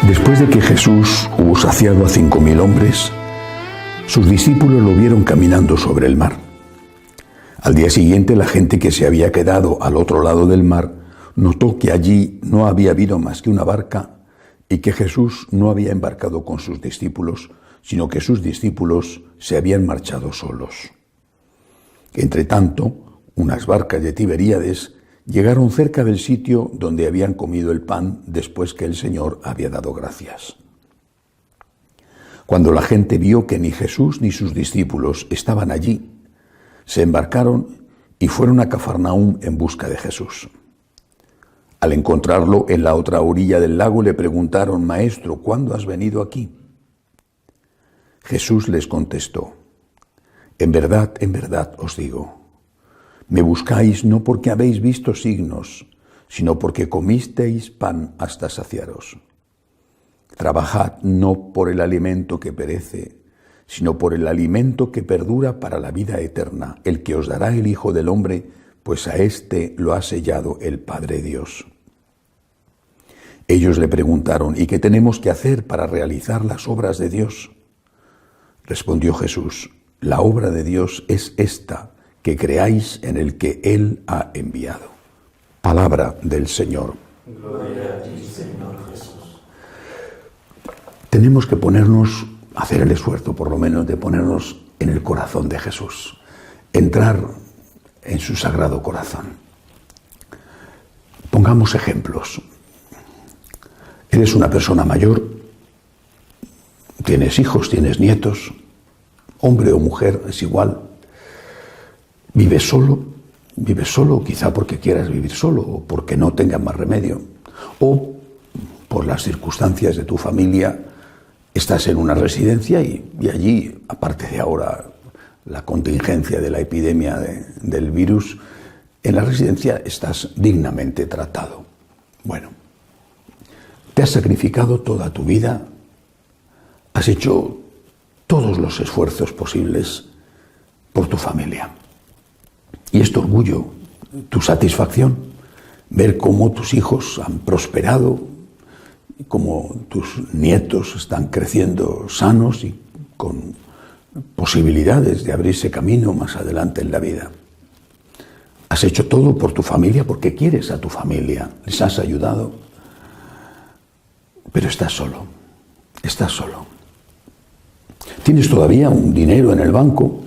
Después de que Jesús hubo saciado a 5.000 hombres, sus discípulos lo vieron caminando sobre el mar. Al día siguiente, la gente que se había quedado al otro lado del mar notó que allí no había habido más que una barca y que Jesús no había embarcado con sus discípulos, sino que sus discípulos se habían marchado solos. Entretanto, unas barcas de Tiberíades llegaron cerca del sitio donde habían comido el pan después que el Señor había dado gracias. Cuando la gente vio que ni Jesús ni sus discípulos estaban allí, se embarcaron y fueron a Cafarnaúm en busca de Jesús. Al encontrarlo en la otra orilla del lago le preguntaron: «Maestro, ¿cuándo has venido aquí?» Jesús les contestó: en verdad os digo, me buscáis no porque habéis visto signos, sino porque comisteis pan hasta saciaros. Trabajad no por el alimento que perece, sino por el alimento que perdura para la vida eterna, el que os dará el Hijo del Hombre, pues a éste lo ha sellado el Padre Dios. Ellos le preguntaron: ¿y qué tenemos que hacer para realizar las obras de Dios? Respondió Jesús: la obra de Dios es esta, que creáis en el que Él ha enviado. Palabra del Señor. Gloria a ti, Señor Jesús. Tenemos que ponernos, hacer el esfuerzo por lo menos de ponernos en el corazón de Jesús, entrar en su sagrado corazón. Pongamos ejemplos. Eres una persona mayor, tienes hijos, tienes nietos, hombre o mujer, es igual. Vives solo quizá porque quieras vivir solo o porque no tengas más remedio, o por las circunstancias de tu familia estás en una residencia y allí, aparte de ahora la contingencia de la epidemia del virus, en la residencia estás dignamente tratado. Bueno, te has sacrificado toda tu vida, has hecho todos los esfuerzos posibles por tu familia. Y es tu orgullo, tu satisfacción, ver cómo tus hijos han prosperado, cómo tus nietos están creciendo sanos y con posibilidades de abrirse camino más adelante en la vida. Has hecho todo por tu familia porque quieres a tu familia, les has ayudado, pero estás solo. Tienes todavía un dinero en el banco,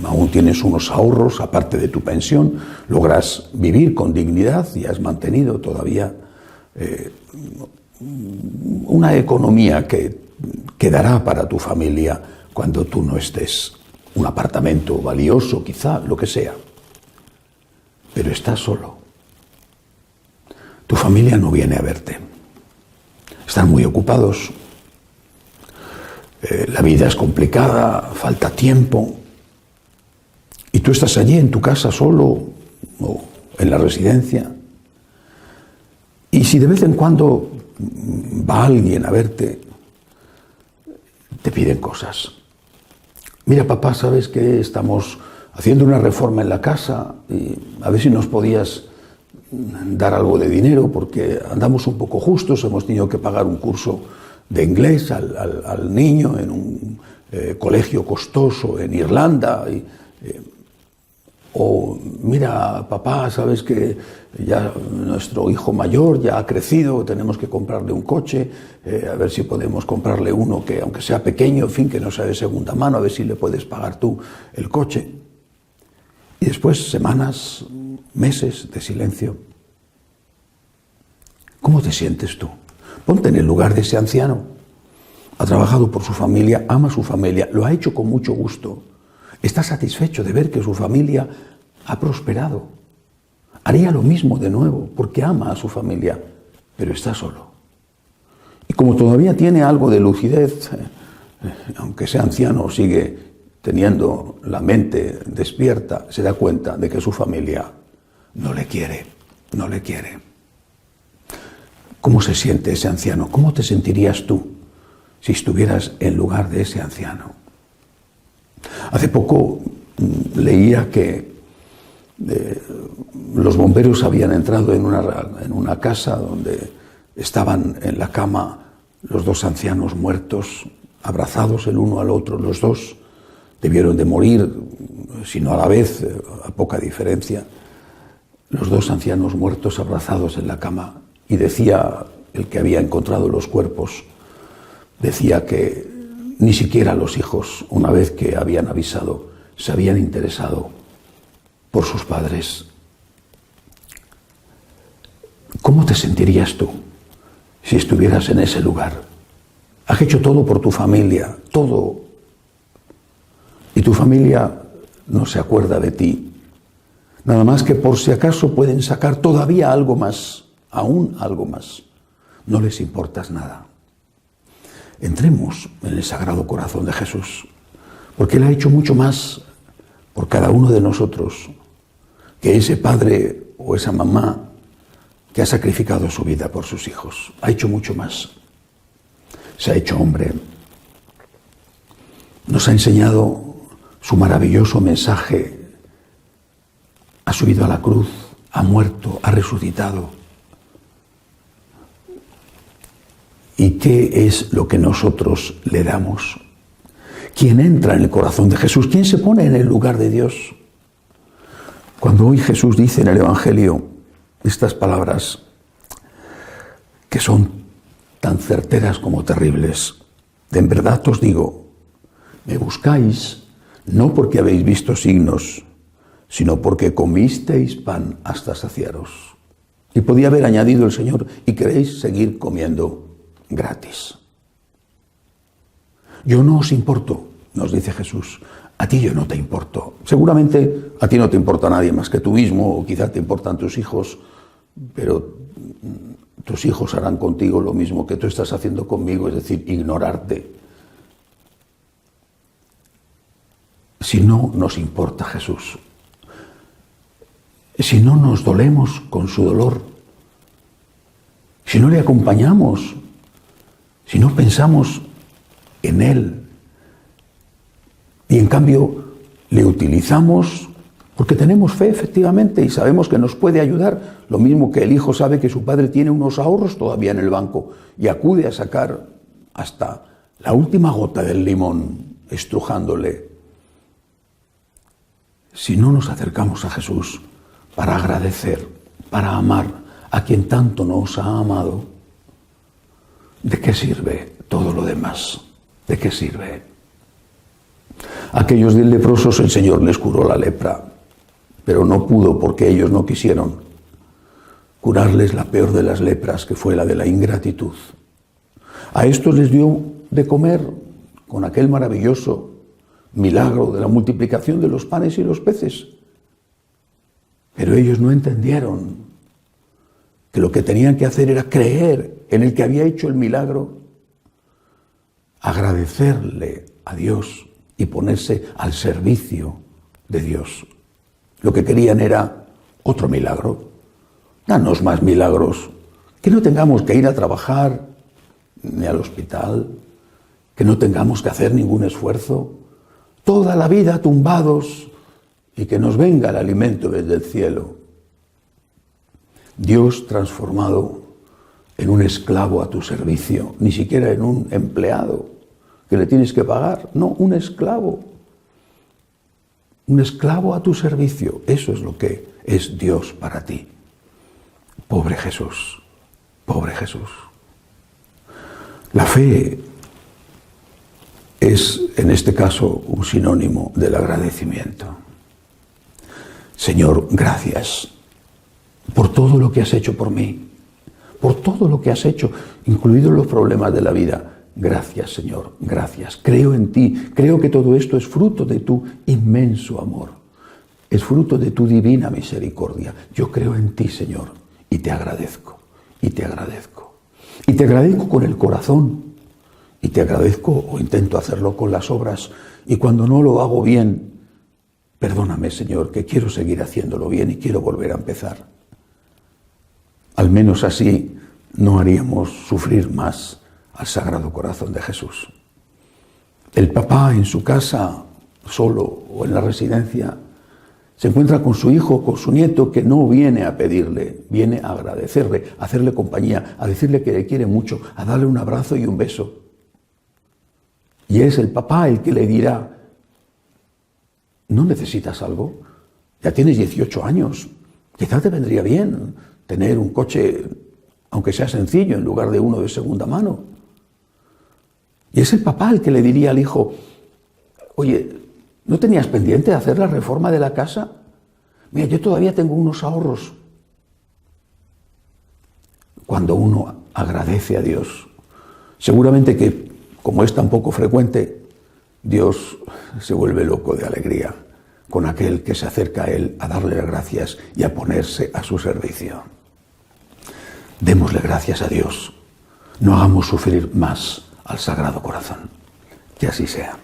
aún tienes unos ahorros aparte de tu pensión, logras vivir con dignidad y has mantenido todavía una economía que quedará para tu familia cuando tú no estés. Un apartamento valioso, quizá, lo que sea. Pero estás solo. Tu familia no viene a verte. Están muy ocupados. La vida es complicada, falta tiempo. Y tú estás allí en tu casa solo o en la residencia. Y si de vez en cuando va alguien a verte, te piden cosas. Mira, papá, ¿sabes que estamos haciendo una reforma en la casa? Y a ver si nos podías dar algo de dinero porque andamos un poco justos, hemos tenido que pagar un curso de inglés al niño en un colegio costoso en Irlanda. O mira, papá, sabes que ya nuestro hijo mayor ya ha crecido, tenemos que comprarle un coche, a ver si podemos comprarle uno que aunque sea pequeño, en fin, que no sea de segunda mano, a ver si le puedes pagar tú el coche. Y después semanas, meses de silencio. ¿Cómo te sientes tú? Ponte en el lugar de ese anciano. Ha trabajado por su familia, ama a su familia, lo ha hecho con mucho gusto. Está satisfecho de ver que su familia ha prosperado. Haría lo mismo de nuevo porque ama a su familia, pero está solo. Y como todavía tiene algo de lucidez, aunque sea anciano, sigue teniendo la mente despierta, se da cuenta de que su familia no le quiere. ¿Cómo se siente ese anciano? ¿Cómo te sentirías tú si estuvieras en lugar de ese anciano? Hace poco leía que los bomberos habían entrado en una casa donde estaban en la cama los dos ancianos muertos, abrazados el uno al otro, los dos debieron de morir, si no a la vez, a poca diferencia, los dos ancianos muertos abrazados en la cama. Y decía el que había encontrado los cuerpos, decía que ni siquiera los hijos, una vez que habían avisado, se habían interesado por sus padres. ¿Cómo te sentirías tú si estuvieras en ese lugar? Has hecho todo por tu familia, todo. Y tu familia no se acuerda de ti. Nada más que por si acaso pueden sacar todavía algo más, aún algo más. No les importas nada. Entremos en el Sagrado Corazón de Jesús, porque Él ha hecho mucho más por cada uno de nosotros que ese padre o esa mamá que ha sacrificado su vida por sus hijos. Ha hecho mucho más. Se ha hecho hombre. Nos ha enseñado su maravilloso mensaje. Ha subido a la cruz, ha muerto, ha resucitado. ¿Y qué es lo que nosotros le damos? ¿Quién entra en el corazón de Jesús? ¿Quién se pone en el lugar de Dios? Cuando hoy Jesús dice en el Evangelio estas palabras que son tan certeras como terribles: en verdad os digo, me buscáis no porque habéis visto signos, sino porque comisteis pan hasta saciaros. Y podía haber añadido el Señor, y queréis seguir comiendo gratis. Yo no os importo, nos dice Jesús. A ti yo no te importo. Seguramente a ti no te importa nadie más que tú mismo, o quizá te importan tus hijos, pero tus hijos harán contigo lo mismo que tú estás haciendo conmigo, es decir, ignorarte. Si no nos importa Jesús, si no nos dolemos con su dolor, si no le acompañamos, si no pensamos en Él, y en cambio le utilizamos porque tenemos fe efectivamente y sabemos que nos puede ayudar, lo mismo que el hijo sabe que su padre tiene unos ahorros todavía en el banco y acude a sacar hasta la última gota del limón estrujándole. Si no nos acercamos a Jesús para agradecer, para amar a quien tanto nos ha amado, ¿de qué sirve todo lo demás? ¿De qué sirve? Aquellos 10 leprosos el Señor les curó la lepra, pero no pudo porque ellos no quisieron curarles la peor de las lepras, que fue la de la ingratitud. A estos les dio de comer con aquel maravilloso milagro de la multiplicación de los panes y los peces. Pero ellos no entendieron que lo que tenían que hacer era creer en el que había hecho el milagro, agradecerle a Dios y ponerse al servicio de Dios. Lo que querían era otro milagro. Danos más milagros. Que no tengamos que ir a trabajar ni al hospital, que no tengamos que hacer ningún esfuerzo, toda la vida tumbados, y que nos venga el alimento desde el cielo. Dios transformado en un esclavo a tu servicio, ni siquiera en un empleado que le tienes que pagar, no, un esclavo a tu servicio. Eso es lo que es Dios para ti. Pobre Jesús, pobre Jesús. La fe es, en este caso, un sinónimo del agradecimiento. Señor, gracias por todo lo que has hecho por mí, por todo lo que has hecho, incluidos los problemas de la vida. Gracias, Señor, gracias. Creo en ti, creo que todo esto es fruto de tu inmenso amor, es fruto de tu divina misericordia. Yo creo en ti, Señor, y te agradezco, y te agradezco. Y te agradezco con el corazón, y te agradezco o intento hacerlo con las obras, y cuando no lo hago bien, perdóname, Señor, que quiero seguir haciéndolo bien y quiero volver a empezar. Al menos así no haríamos sufrir más al Sagrado Corazón de Jesús. El papá en su casa, solo o en la residencia, Se encuentra con su hijo, con su nieto, que no viene a pedirle, viene a agradecerle, a hacerle compañía, a decirle que le quiere mucho, a darle un abrazo y un beso. Y es el papá el que le dirá, ¿no necesitas algo? Ya tienes 18 años, quizás te vendría bien tener un coche, aunque sea sencillo, en lugar de uno de segunda mano. Y es el papá el que le diría al hijo, oye, ¿no tenías pendiente de hacer la reforma de la casa? Mira, yo todavía tengo unos ahorros. Cuando uno agradece a Dios, seguramente que, como es tan poco frecuente, Dios se vuelve loco de alegría con aquel que se acerca a Él a darle las gracias y a ponerse a su servicio. Démosle gracias a Dios. No hagamos sufrir más al Sagrado Corazón. Que así sea.